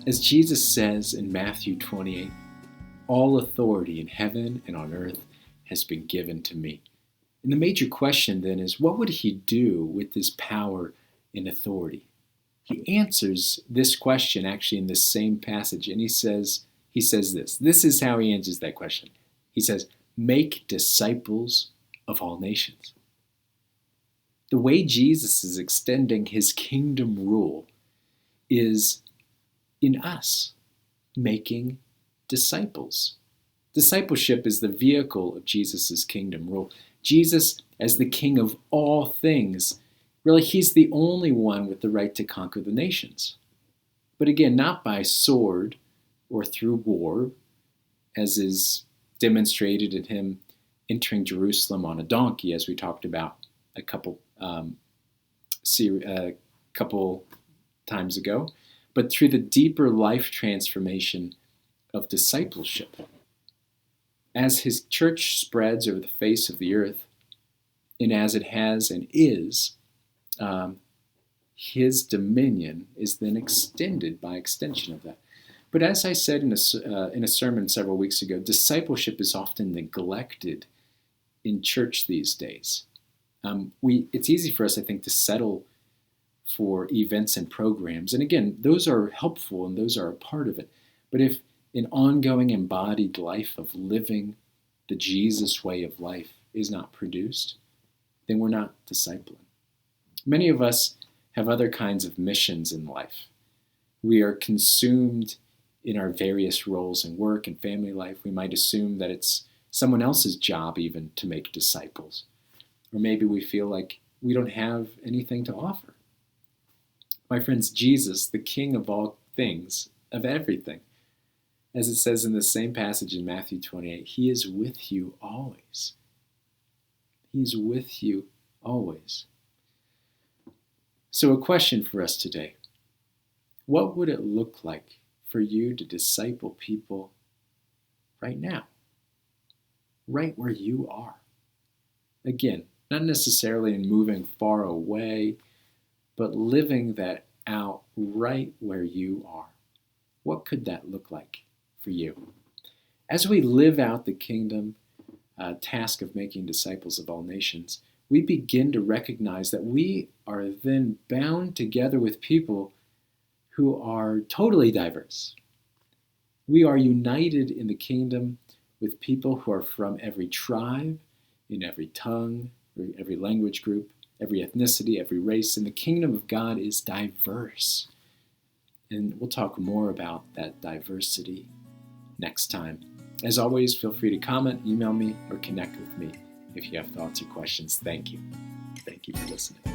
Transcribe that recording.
As Jesus says in Matthew 28, all authority in heaven and on earth has been given to me. And the major question then is, what would he do with this power and authority? He answers this question actually in this same passage, and he says this. This is how he answers that question. He says, make disciples of all nations. The way Jesus is extending his kingdom rule is in us, making disciples. Discipleship is the vehicle of Jesus' kingdom rule. Jesus, as the king of all things, really, he's the only one with the right to conquer the nations. But again, not by sword or through war, as is demonstrated in him entering Jerusalem on a donkey, as we talked about a couple times ago, but through the deeper life transformation of discipleship. As his church spreads over the face of the earth, and as it has and is, his dominion is then extended by extension of that. But as I said in a sermon several weeks ago, discipleship is often neglected in church these days. It's easy for us, I think, to settle for events and programs. And again, those are helpful and those are a part of it. But if an ongoing embodied life of living the Jesus way of life is not produced, then we're not discipling. Many of us have other kinds of missions in life. We are consumed in our various roles in work and family life. We might assume that it's someone else's job even to make disciples. Or maybe we feel like we don't have anything to offer. My friends, Jesus, the King of all things, of everything, as it says in the same passage in Matthew 28, he is with you always. He's with you always. So a question for us today. What would it look like for you to disciple people right now? Right where you are. Again, not necessarily in moving far away, but living that out right where you are. What could that look like for you? As we live out the kingdom task of making disciples of all nations, we begin to recognize that we are then bound together with people who are totally diverse. We are united in the kingdom with people who are from every tribe, in every tongue, every language group, every ethnicity, every race. And the kingdom of God is diverse. And we'll talk more about that diversity next time. As always, feel free to comment, email me, or connect with me if you have thoughts or questions. Thank you. Thank you for listening.